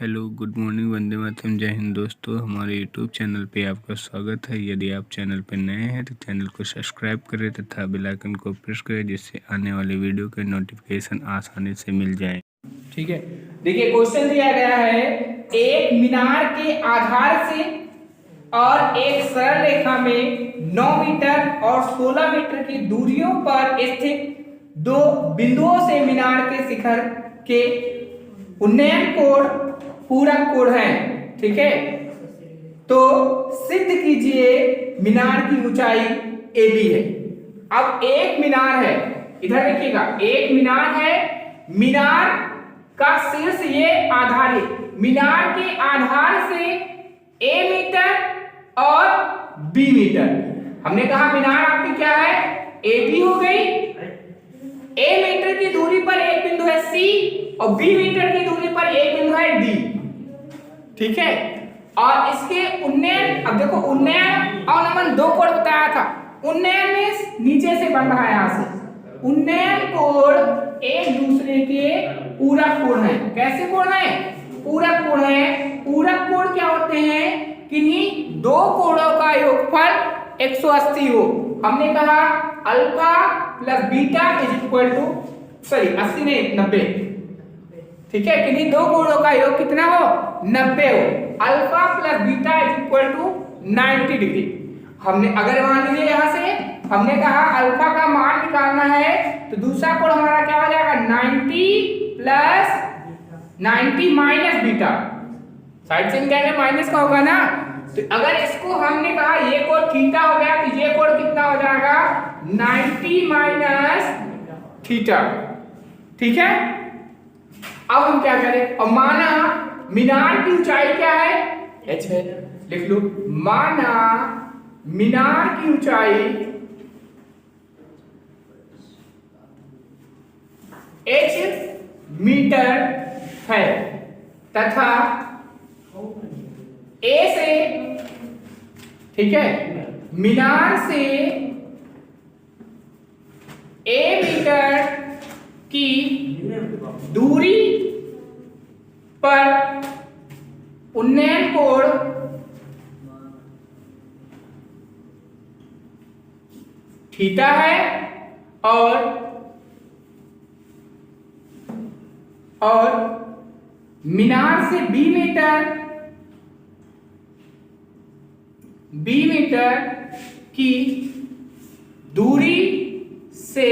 Hello, good morning, Vande Mataram, जय हिंद दोस्तों। हमारे यूट्यूब चैनल पे आपका स्वागत है। यदि आप चैनल पर नए हैं तो चैनल को सब्सक्राइब करें तथा बेल आइकन को प्रेस करें, जिससे आने वाले वीडियो के नोटिफिकेशन आसानी से मिल जाएं। ठीक है, देखिए क्वेश्चन दिया गया है, एक मीनार के आधार से और एक सरल रेखा में 9 मीटर और 16 मीटर की दूरियों पर स्थित दो बिंदुओं से मीनार के शिखर के उन्नयन कोण पूरक कोण है। ठीक है, तो सिद्ध कीजिए मीनार की ऊंचाई AB है। अब एक मीनार है, इधर देखिएगा, एक मीनार है, मीनार का शीर्ष ये आधार है, मीनार के आधार से A मीटर और B मीटर। हमने कहा मीनार आपकी क्या है, AB हो गई। A मीटर की दूरी पर एक बिंदु है C और B मीटर की दूरी पर एक बिंदु है D। ठीक है, और इसके उन्नयन, अब देखो उन्नयन और नमन दो कोण बताया था। उन्नयन में नीचे से बन रहा है, यहां से उन्नयन कोण एक दूसरे के पूरक कोण है। कैसे कोण है, पूरक कोण है। पूरक कोण क्या होते हैं, किन्हीं दो कोणों का योगफल 180 हो। हमने कहा alpha plus beta is equal to, sorry 80 नहीं 90। ठीक है, किन्हीं दो कोणों का योग कितना हो, 90 हो। Alpha plus beta is equal to 90 degree. हमने अगर मान लीजिए यहां से हमने कहा अल्फा का मान निकालना है, तो दूसरा कोण हमारा क्या हो जाएगा, 90 प्लस 90 माइनस बीटा। साइड से क्या है, माइनस का होगा ना। तो अगर इसको हमने कहा ये कोण थीटा हो गया, तो ये कोण कितना हो जाएगा, 90 माइनस थीटा। ठीक है, अब हम क्या करें, और माना मीनार की ऊंचाई क्या है, h है, लिख लो। माना मीनार की ऊंचाई h मीटर है तथा A से, ठीक है, मीनार से A मीटर की दूरी पर उन्नयन कोण थीटा है और मीनार से B मीटर की दूरी से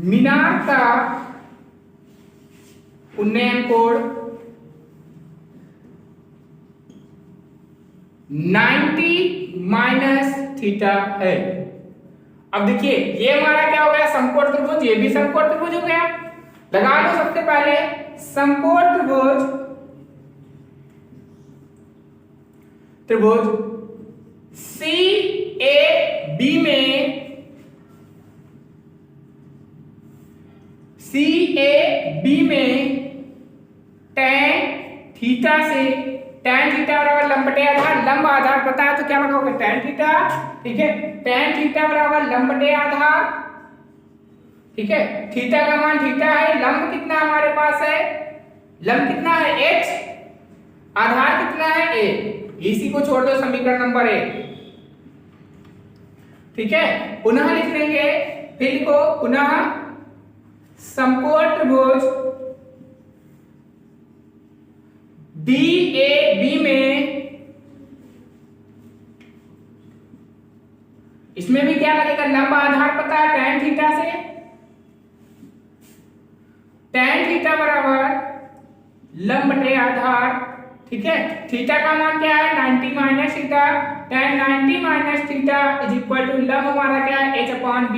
मीनार का उन्नयन कोण 90 माइनस थीटा है। अब देखिए ये हमारा क्या हो गया, समकोण त्रिभुज, ये भी समकोण त्रिभुज हो गया। लगा लो सबसे पहले समकोण त्रिभुज CAB में, CAB में tan थीटा से, tan थीटा बराबर लंब बटे आधार, लंब आधार पता है तो क्या लगाओगे, tan थीटा। ठीक है, tan थीटा बराबर लंब बटे आधार। ठीक है, थीटा का मान थीटा है, लंब कितना हमारे पास है, लंब कितना है h, आधार कितना है a। इसी को छोड़ दो, समीकरण नंबर 1। ठीक है, पुनः लिख लेंगे, फिर को पुनः समकोण त्रिभुज DAB में, इसमें भी क्या लगेगा, लंब आधार पता है tan थीटा से, tan थीटा बराबर लंब बटे आधार। ठीक है, थीटा का मान क्या है, 90 minus theta, tan 90 minus theta is equal to लंब हमारा क्या है, h upon b।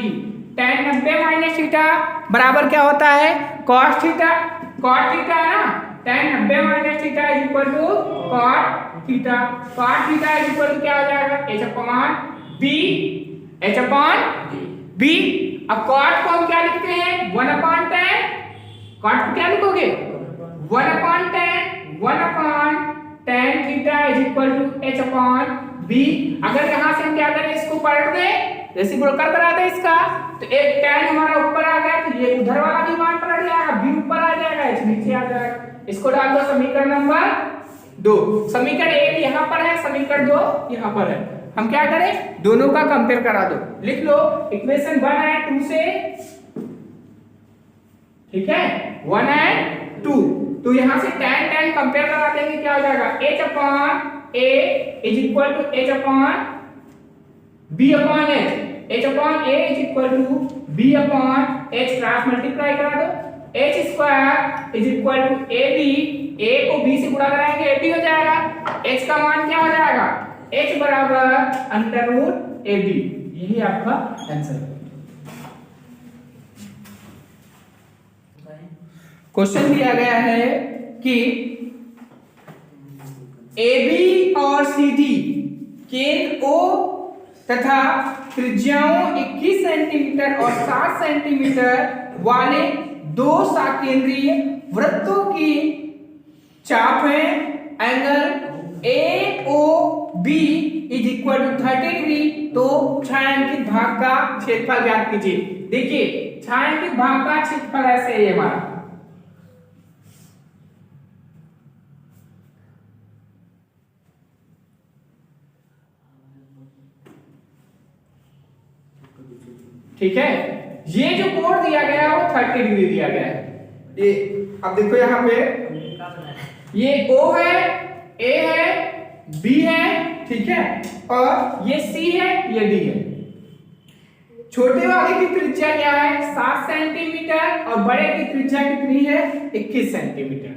tan 90 minus theta बराबर क्या होता है, cos थीटा। cos थीटा है ना, tan 90 minus theta is equal to cot theta. cot theta is equal to क्या हो जाएगा, h upon b, h upon b। अब cot को हम क्या लिखते हैं, 1 अपॉन tan। cot को क्या लिखोगे, 1 upon tan theta is equal to h upon b। अगर यहां से हम क्या करें, इसको पलट दें, रेसिप्रोकल करा दें इसका, तो एक tan हमारा ऊपर आ गया, तो ये उधर वाला भी मान पलट जाएगा, b ऊपर आ जाएगा, जाएगा, h नीचे आ जाएगा। इसको डाल दो समीकरण नंबर 2। समीकरण 1 यहाँ पर है, समीकरण 2 यहाँ पर है। हम क्या करें, दोनों का कंपेयर करा दो। लिख लो इक्वेशन 1 एंड 2 से, ठीक है, 1 एंड 2। तो यहां से tan कंपेयर करा देंगे, क्या हो जाएगा, h upon a is equal to h upon b upon h, h upon a is equal to b upon h, cross multiply करा दो, h square is equal to ab, a को b से गुणा कराएंगे ab हो जाएगा, h का मान क्या हो जाएगा, h बराबर अंडर रूट ab। यही आपका आंसर है। क्वेश्चन दिया गया है कि AB और CD केंद्र O तथा त्रिज्याओं 21 सेंटीमीटर और 7 सेंटीमीटर वाले दो साकेंद्रीय वृत्तों की चापें angle AOB is equal to 30 degree. तो छायांकित भाग का क्षेत्रफल ज्ञात कीजिए। देखिए छायांकित भाग का क्षेत्रफल ऐसे है हमारा, ठीक है। ये जो कोण दिया गया है वो 30 डिग्री दिया गया है। ये अब देखो यहाँ पे ये O है, A है, B है, ठीक है, और ये C है, ये D है। छोटे वाले की त्रिज्या क्या है, 7 सेंटीमीटर, और बड़े की त्रिज्या कितनी है, 21 सेंटीमीटर।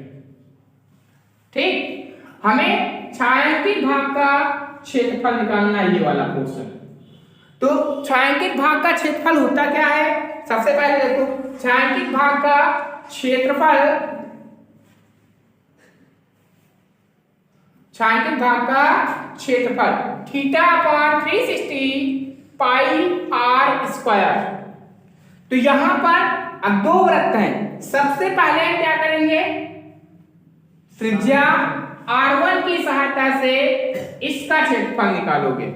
ठीक, हमें छायांकित भाग का क्षेत्रफल निकालना है, ये वाला पोर्शन। तो छायांकित भाग का क्षेत्रफल होता क्या है, सबसे पहले देखो छायांकित भाग का क्षेत्रफल, छायांकित भाग का क्षेत्रफल थीटा अपॉन 360 पाई r स्क्वायर। तो यहां पर अब दो वृत्त हैं, सबसे पहले हम क्या करेंगे, त्रिज्या r1 की सहायता से इसका क्षेत्रफल निकालोगे,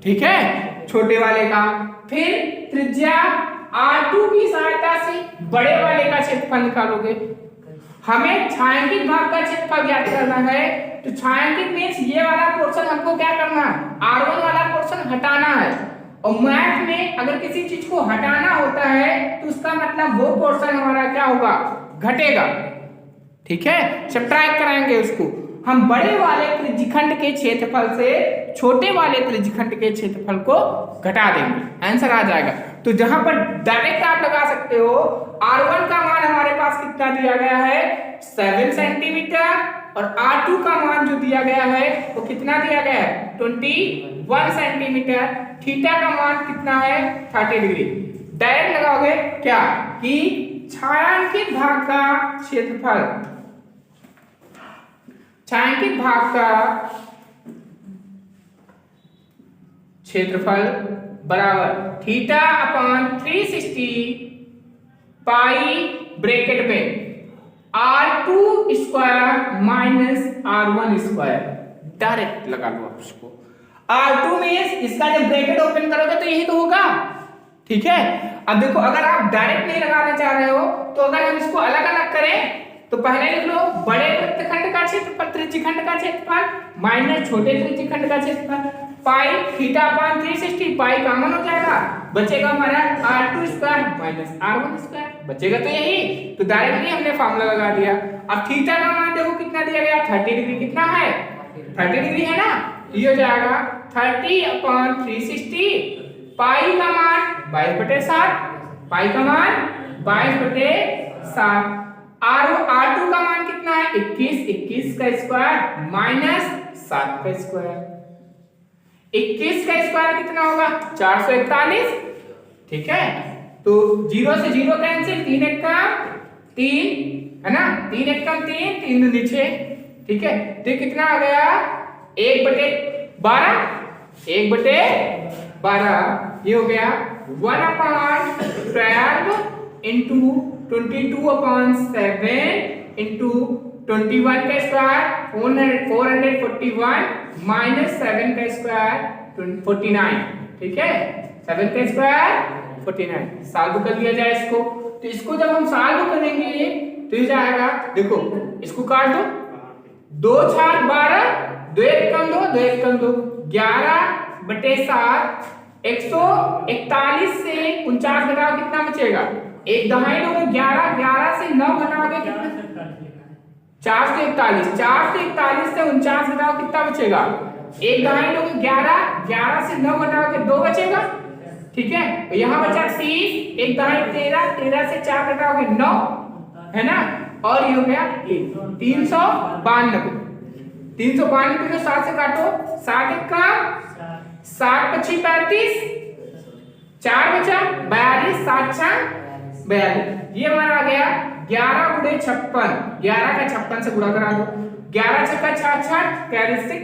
ठीक है, छोटे वाले का। फिर त्रिज्या r2 की सहायता से बड़े वाले का क्षेत्रफल निकालोगे। हमें छायांकित भाग का क्षेत्रफल ज्ञात करना है, तो छायांकित मींस ये वाला पोर्शन हमको क्या करना है, r1 वाला पोर्शन हटाना है। और मैथ में अगर किसी चीज को हटाना होता है तो उसका मतलब वो पोर्शन हमारा क्या होगा, घटेगा, ठीक है, सब्ट्रैक्ट कराएंगे उसको। हम बड़े वाले त्रिज्यखंड के क्षेत्रफल से छोटे वाले त्रिज्यखंड के क्षेत्रफल को घटा देंगे, आंसर आ जाएगा। तो जहां पर डायरेक्ट आप लगा सकते हो, r1 का मान हमारे पास कितना दिया गया है, 7 सेंटीमीटर, और r2 का मान जो दिया गया है वो कितना दिया गया है, 21 सेंटीमीटर। थीटा का मान कितना है, 30 डिग्री। डायरेक्ट लगाओगे क्या कि छायांकित भाग का क्षेत्रफल, छायांकित भाग का क्षेत्रफल बराबर थीटा अपॉन 360 पाई ब्रैकेट में r2 square minus r1 square. Direct लगा लो आप उसको। r2 मींस इसका जब ब्रैकेट ओपन करोगे तो यही तो होगा, ठीक है। अब देखो अगर आप डायरेक्ट नहीं लगाना चाह रहे हो तो अगर हम इसको अलग अलग करें तो पहले लिख लो बड़े वृत्तखंड का क्षेत्रफल, त्रिज्यखंड का क्षेत्रफल, माइनस छोटे त्रिज्यखंड का क्षेत्रफल, पाई थीटा अपॉन 360, पाई कॉमन हो जाएगा, बचेगा हमारा r2 square minus r1 square, बचेगा तो यही। तो डायरेक्टली हमने फार्मूला लगा दिया। अब थीटा का मान देखो कितना दिया गया, 30 डिग्री। कितना है, 30 डिग्री है ना, ये हो जाएगा 30 अपॉन 360, पाई का मान 22/7, पाई का मान 22/7, r2 का मान कितना है, 21 का स्क्वायर माइनस 7 का स्क्वायर। 21 का स्क्वायर कितना होगा, 441, ठीक है। तो 0 से 0 कैंसिल, 3 1 का 3 है ना, 3 1 का 3, 3 दूनी 6, ठीक है। तो कितना आ गया, 1/12, 1/12 ये हो गया 1/12 इंटू 22/7 इंटू 21 का स्क्वायर 441 माइनस 7 का स्क्वायर 49, ठीक है, 7 का स्क्वायर 49। सॉल्व कर लिया जाए इसको, तो इसको जब हम सॉल्व करेंगे तो तो ये जाएगा, देखो इसको काट दो, 2 4 12, 2 1 कम 2, 2 1 कम 2, 11/7, 141 से 49 घटाओ कितना बचेगा? एक दहाई लोगे 11, 11 से 9 घटाओगे कितना? 441, 441 से 49 घटाओ कितना बचेगा? एक दहाई लोगे 11, 11 से 9 घटाओगे 2 बचेगा, ठीक है। तो यहाँ बचा 30, एक दहाई 13, 13 से 4 घटाओगे 9, है ना, और ये हो गया 392, 392 को 7 से काटो, 7 1 का 7 25 35, 4 बचा 42, 7 6 42, ये हमारा आ गया 11 गुणे 56, 11 का 56 से गुणा करा दो, 11 छक्का 66, कैरी 6,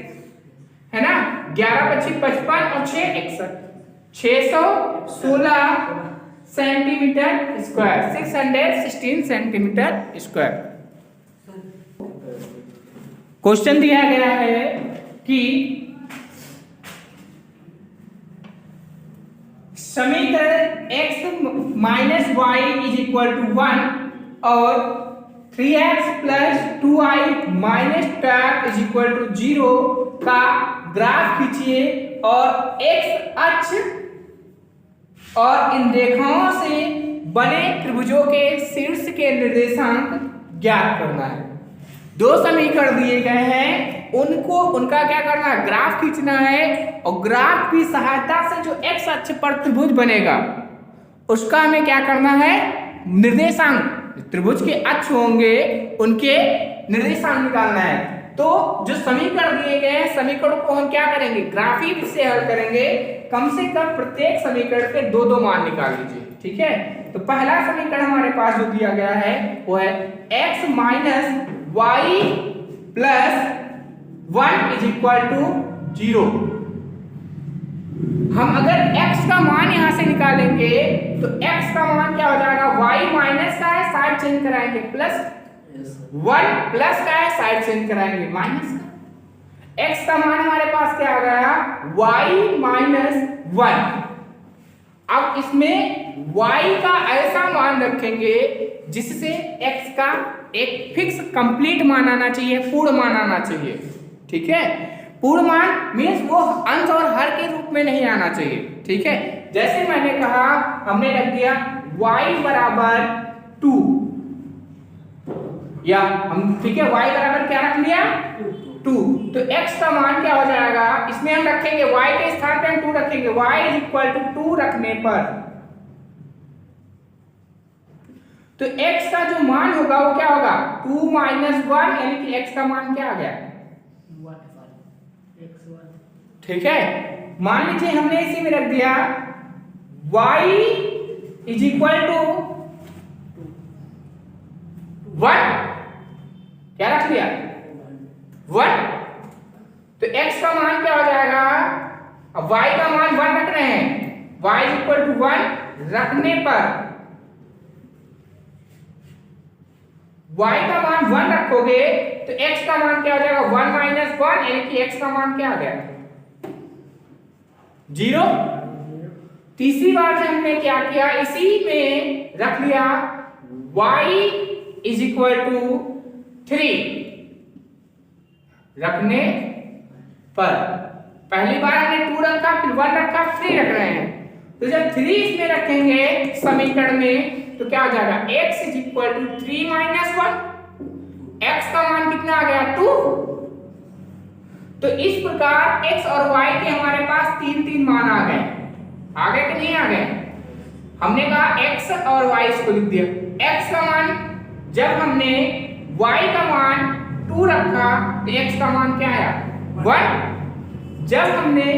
है ना, 11 25 55 और 6 61, 616 centimetre square, 616 centimetre square. Question दिया गया है कि समीकरण x minus y is equal to 1 और 3x plus 2i minus 12 is equal to 0 का ग्राफ खींचिए और x अक्ष और इन रेखाओं से बने त्रिभुजों के शीर्ष के निर्देशांक ज्ञात करना है। दो समीकरण दिए गए हैं, उनका क्या करना है? ग्राफ खींचना है, और ग्राफ की सहायता से जो x अक्ष पर त्रिभुज बनेगा उसका हमें क्या करना है? निर्देशांक, त्रिभुज के अक्ष होंगे उनके निर्देशांक निकालना है। तो जो समीकरण दिए गए हैं, समीकरण को हम क्या करेंगे? ग्राफी विधि से हल करेंगे। कम से कम प्रत्येक समीकरण के 2-2 मान निकाल लीजिए, ठीक है। तो पहला समीकरण हमारे पास जो दिया गया है वो है x minus y plus 1 is equal to 0। हम अगर x का मान यहां से निकालेंगे तो x का मान क्या हो जाएगा? y माइनस का है, साइड चेंज कराएंगे, प्लस 1 प्लस का है, साइड चेंज कराएंगे, माइनस का। x का मान हमारे पास क्या आ गया? y minus 1। अब इसमें y का ऐसा मान रखेंगे जिससे x का एक फिक्स कंप्लीट मान आना चाहिए, पूर्ण मान आना चाहिए, ठीक है। पूर्ण मान मीन्स वो अंश और हर के रूप में नहीं आना चाहिए, ठीक है। जैसे मैंने कहा, हमने रख दिया y बराबर 2, या हम, ठीक है, y बराबर क्या रख लिया? 2। तो x का मान क्या हो जाएगा? इसमें हम रखेंगे y के स्थान पे हम 2 रखेंगे, y इज इक्वल टू 2 रखने पर तो x का जो मान होगा वो क्या होगा? 2 माइनस 1, यानी कि x का मान क्या आ गया? ठीक है। मान लीजिए हमने इसी में रख दिया y इज इक्वल टू 1, क्या रख दिया? 1। तो x का मान क्या हो जाएगा? अब y का मान 1 रख रहे हैं, y इज इक्वल टू 1 रखने पर y का मान 1 रखोगे तो x का मान क्या हो जाएगा? 1 माइनस 1, यानी कि x का मान क्या आ गया? 0। तीसरी बार से हमने क्या किया? इसी में रख लिया y इज इक्वल टू 3 रखने पर। पहली बार हमने 2 रखा, फिर 1 रखा, 3 रख रहे हैं। तो जब 3 इसमें रखेंगे समीकरण में तो क्या हो जाएगा? x is equal to 3 minus 1, x का मान कितना आ गया? 2। तो इस प्रकार x और y के हमारे पास 3-3 मान आ गए। आ गए कि नहीं आ गए? हमने कहा x और y इसको लिख दिया। x का मान जब हमने y का मान 2 रखा तो x का मान क्या आया? 1। जब हमने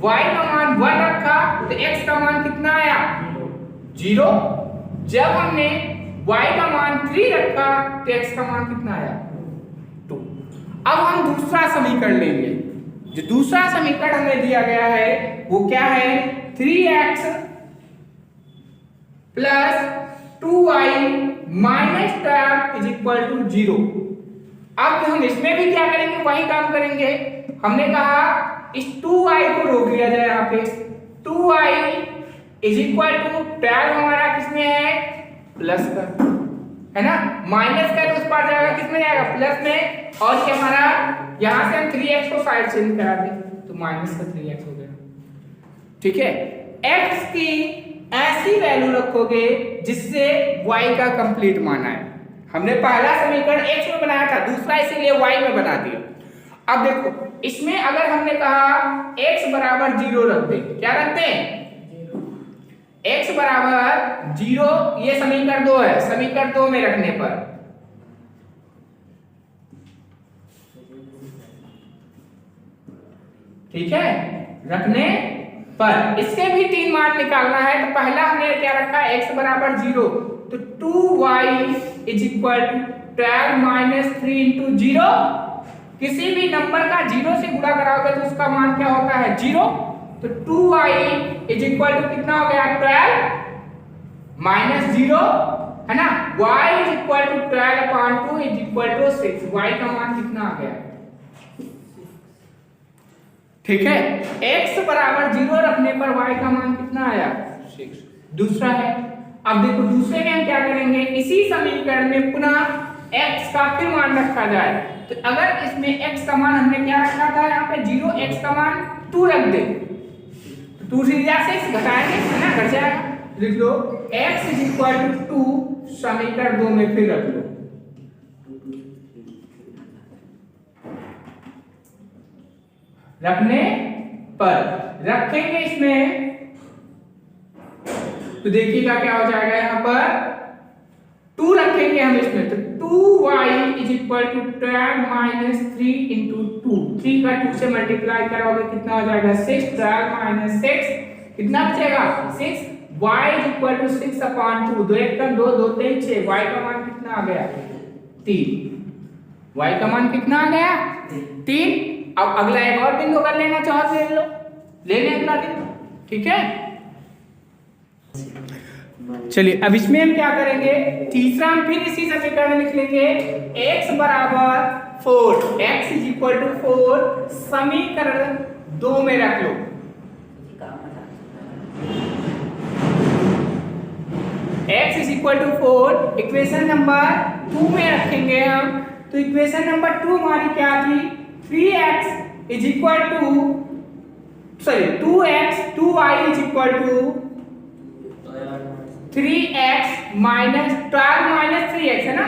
y का मान 1 रखा तो x का मान कितना आया? 0। जब हमने y का मान 3 रखा तो x का मान कितना आया? 2। अब हम दूसरा समीकरण लेंगे। जो दूसरा समीकरण हमें दिया गया है वो क्या है? 3x plus 2y minus 12 is equal to 0। अब हम इसमें भी क्या करेंगे? वही काम करेंगे। हमने कहा इस 2y को रोक लिया जाए, यहाँ पे 2y इज इक्वल टू 12 हमारा किसमें है? प्लस का, है ना, माइनस का तो उस पार जाएगा, किस में जाएगा, प्लस में, और ये हमारा यहां से हम 3x को साइड चेंज करा दें तो माइनस का 3x हो गया। ठीक है, x की ऐसी वैल्यू रखोगे जिससे y का कंप्लीट मान आए। हमने पहला समीकरण x में बनाया था, दूसरा इसीलिए y में बना दिया। अब देखो इसमें अगर हमने कहा x बराबर 0 रख दे, क्या रखते हैं, x बराबर 0, ये समीकरण 2 है, समीकरण 2 में रखने पर ठीक है, रखने पर इसके भी 3 मान निकालना है। तो पहला हमने क्या रखा, x बराबर 0, तो 2y is equal to 12 minus 3 into 0। किसी भी नंबर का 0 से गुणा कराओगे तो उसका मान क्या होता है, 0। तो 2y इज इक्वल टू कितना हो गया, 12 माइनस 0, है ना, y is equal to 12 upon 2 is equal to 6। y का मान कितना आ गया, ठीक है, x बराबर 0 रखने पर y का मान कितना आया, 6। दूसरा है, अब देखो दूसरे में हम क्या करेंगे, इसी समीकरण में पुनः x का फिर मान रखा जाए। तो अगर इसमें x का मान हमने क्या रखा था, यहाँ पे 0, x का मान 2 रख दे, तो 2 से 6 घटाएंगे, है ना, घट जाएगा। लिख लो x इज इक्वल टू 2, समीकरण 2 में फिर रख लो। रखने पर रखेंगे इसमें तो देखिएगा क्या हो जाएगा, यहाँ पर 2 रखेंगे हम इसमें, तो 2y is equal to 12 minus 3 into 2, 3 का 2 से मल्टीप्लाई करोगे कितना हो जाएगा, 6, 12 माइनस 6 कितना बचेगा, 6, y is equal to 6 upon 2, 2 1 2 2 3 6, y का मान कितना आ गया, 3, y का मान कितना आ गया, 3। अब अगला एक और बिंदु कर लेना चाहो तो ले लो, ले लें अगला बिंदु, ठीक है। चलिए अब इसमें हम क्या करेंगे, तीसरा हम फिर इसी समीकरण में लिख लेंगे, x बराबर 4, x इज इक्वल टू 4, समीकरण 2 में रख लो। x is equal to 4 equation number 2 में रखेंगे हम। तो इक्वेशन नंबर 2 हमारी क्या थी, 3x is equal to 2y is equal to 3x minus 12 minus 3x, है ना।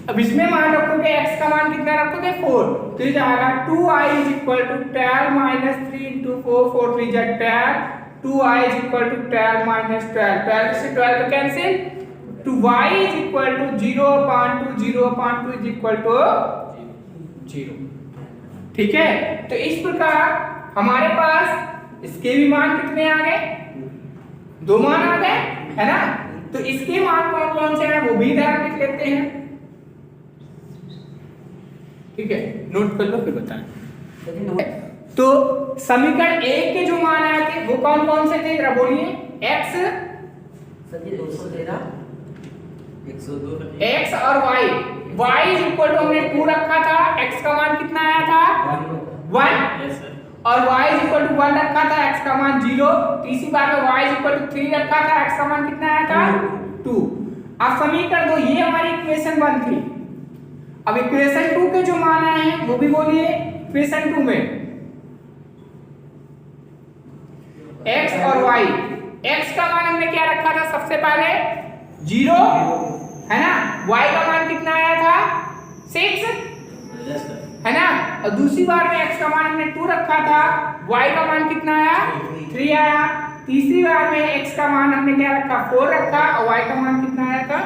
अब इसमें मान रखोगे x का मान कितना रखोगे, 4, तो ये जाएगा 2y is equal to 12 minus 3 into 4, 4 3 जा 12, 2y is equal to 12 minus 12, 12 से 12 cancel, to y is equal to 0 upon 2, 0 upon 2 is equal to 0। ठीक है, तो इस प्रकार हमारे पास इसके भी मान कितने आ गए, 2 मान आ गए, है ना। तो इसके मान कौन कौन से हैं वो भी ध्यान लिख लेते हैं, ठीक है, नोट कर लो फिर बताएं। तो समीकरण 1 के जो मान आए थे वो कौन कौन से थे, जरा बोलिए। x 102 x और y इज इक्वल टू हमने 2 रखा था, x का मान कितना आया था 1, और y इज इक्वल टू 1 रखा था, x का मान 0। तीसरी बार में y इज इक्वल टू 3 रखा था, x का मान कितना आया था 2। अब समीकरण 2 ये हमारी इक्वेशन 1 थी। अब इक्वेशन 2 के जो मान आए हैं वो भी बोलिए। इक्वेशन 2 में x और y, x का मान हमने क्या रखा था सबसे पहले 0, है ना। y का मान कितना आया था 6, है ना। और दूसरी बार में x का मान हमने 2 रखा था, y का मान कितना आया 3 आया। तीसरी बार में x का मान हमने क्या रखा 4 रखा, और y का मान कितना आया था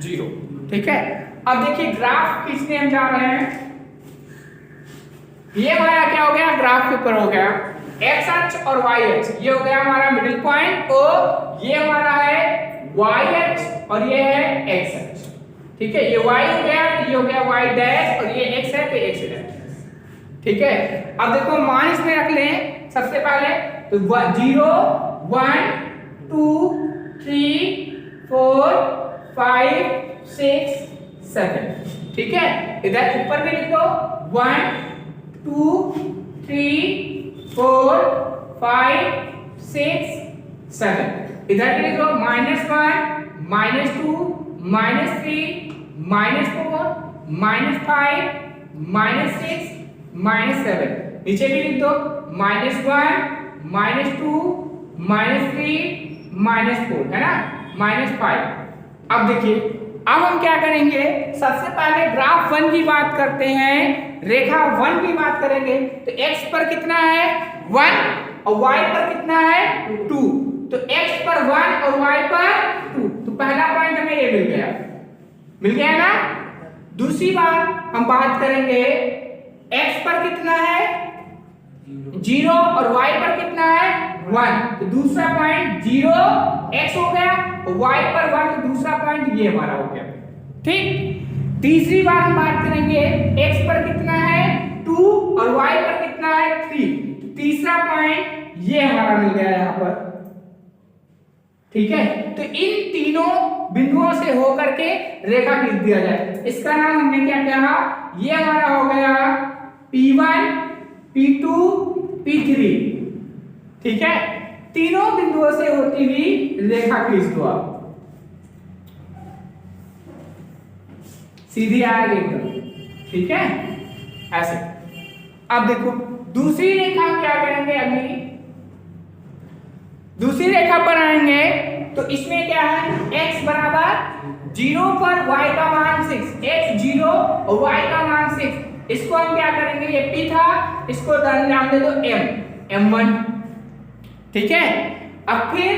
0। ठीक है, अब देखिए ग्राफ खींचने हम जा रहे हैं। ये हमारा क्या हो गया, ग्राफ के ऊपर हो गया x अक्ष और y अक्ष, ये हो गया हमारा मिडिल पॉइंट, और ये हमारा है y अक्ष और ये है x अक्ष। ठीक है, ये y हो गया, ये हो गया y डैश, और ये x है तो x डैश। ठीक है, अब देखो मान इसमें रख लें सबसे पहले, तो 0 1 2 3 4 5 6 7। ठीक है, इधर ऊपर भी लिख दो 1 2 3 4 5 6 7। इधर भी लिख लो -1 -2 -3 -4 -5 -6 -7। नीचे भी लिख दो -1 -2 -3 -4 है ना, -5। अब देखिए, अब हम क्या करेंगे, सबसे पहले ग्राफ 1 की बात करते हैं, रेखा 1 की बात करेंगे। तो x पर कितना है 1 और y पर कितना है 2। तो x पर 1 और y पर 2, तो पहला पॉइंट हमें ये मिल गया ना। दूसरी बात हम बात करेंगे, x पर कितना है 0 और y पर कितना है 1, तो दूसरा पॉइंट 0 x हो गया और y पर 1, तो दूसरा पॉइंट ये हमारा हो गया। ठीक, तीसरी बार हम बात करेंगे, x पर कितना है 2 और y पर कितना है 3, तो तीसरा पॉइंट ये हमारा मिल गया यहाँ पर। ठीक है, तो इन तीनों बिंदुओं से होकर के रेखा खींच दिया जाए। इसका नाम हमने क्या कहा, ये हमारा हो गया P1 P2 P3। ठीक है, तीनों बिंदुओं से होती हुई रेखा खींच दो आप, सीधी आएगी एकदम। ठीक है, ऐसे। अब देखो दूसरी रेखा क्या करेंगे, अगली दूसरी रेखा पर आएंगे, तो इसमें क्या है, x बराबर 0 पर y का मान 6, x 0 और y का मान 6। इसको हम क्या करेंगे, ये P था, इसको नाम दे दो M1। ठीक है, अब फिर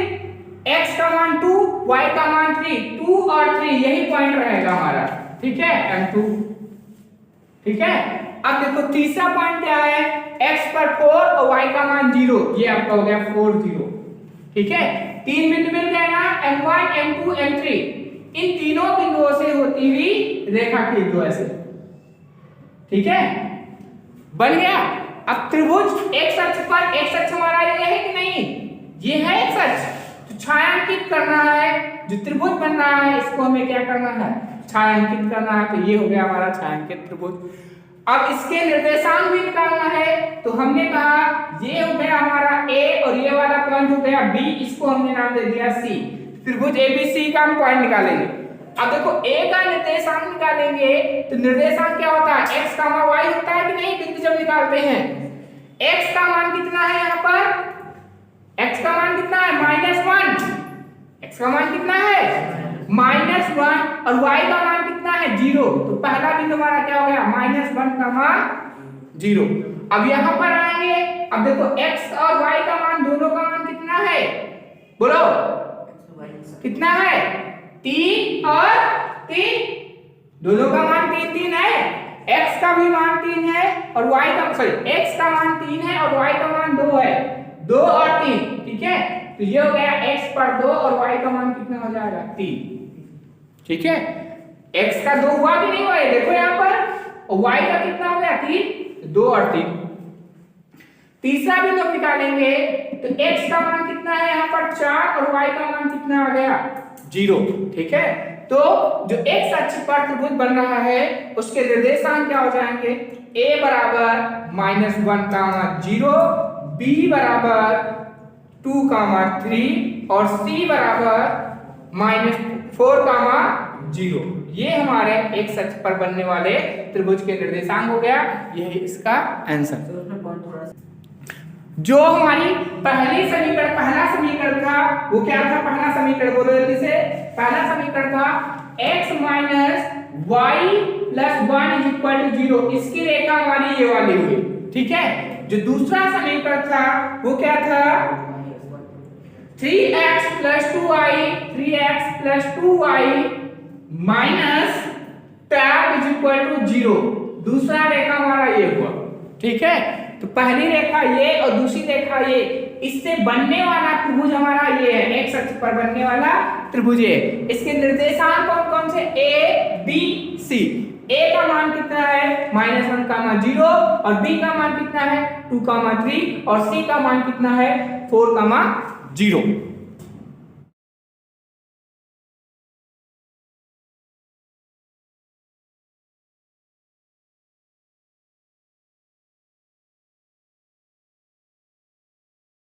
x का मान 2, y का मान 3, 2 और 3 यही पॉइंट रहेगा हमारा। ठीक है, M2। ठीक है, अब देखो तीसरा पॉइंट क्या है, x पर 4 और y का मान 0, ये आपका हो गया 4 0। ठीक है, तीन बिंदु मिल गए ना, M1 M2 M3। इन तीनों बिंदुओं से होती हुई रेखा खींच दो ऐसे। ठीक है, बन गया। अब त्रिभुज एक्स अक्ष पर, एक्स अक्ष हमारा ये है कि नहीं, ये है एक्स अक्ष, तो छायांकित करना है। जो त्रिभुज बन रहा है इसको हमें क्या करना है, छायांकित करना है। तो ये हो गया हमारा छायांकित त्रिभुज। अब इसके निर्देशांक भी निकालना है, तो हमने कहा ये हो गया हमारा A और ये वाला पॉइंट हो गया B, इसको हमने नाम दे दिया C। त्रिभुज ABC का हम पॉइंट निकालेंगे। अब देखो A का निर्देशांक निकालेंगे, तो निर्देशांक क्या होता है, x, y होता है कि नहीं, बिंदु जब निकालते हैं। x का मान कितना है यहाँ पर, x का मान कितना है -1, x का मान कितना है -1 और y का मान कितना है 0, तो पहला बिंदु हमारा क्या हो गया -1 का मान 0। अब यहाँ पर आएंगे, अब देखो x और y का मान, दोनों का मान कितना है, बोलो कितना है, 3 और 3, दोनों का मान 3 3 है। x का भी मान 3 है और y का, सॉरी x का मान 3 है और y का मान 2 है, 2 और 3। ठीक है, तो ये हो गया x पर 2 और y का मान कितना हो जाएगा 3। ठीक है, x का 2 हुआ कि नहीं हुआ, देखो यहाँ पर, और y का कितना हो गया 3, 2 और 3। तीसरा बिंदु निकालेंगे, तो x का मान कितना है यहाँ पर 4 और y का मान कितना आ गया 0। ठीक है, तो जो x अक्ष पर त्रिभुज बन रहा है उसके निर्देशांक क्या हो जाएंगे, a बराबर -1, 0, b बराबर 2, 3 और c बराबर -4, 0। ये हमारे x अक्ष पर बनने वाले त्रिभुज के निर्देशांक हो गया, यही इसका आंसर। जो हमारी पहला समीकरण था वो क्या था, पहला समीकरण बोलो जल्दी से, पहला समीकरण था x - y + 1 = 0। इसकी रेखा हमारी ये वाली हुई। ठीक है, जो दूसरा समीकरण था वो क्या था, 3x + 2y - tab = 0। दूसरा रेखा हमारा ये हुआ। ठीक है, तो पहली रेखा ये और दूसरी रेखा ये, इससे बनने वाला त्रिभुज हमारा ये है, x अक्ष पर बनने वाला त्रिभुज ये। इसके निर्देशांक कौन कौन से, a b c। a का मान कितना है -1, 0 और b का मान कितना है 2, 3 और c का मान कितना है 4, 0।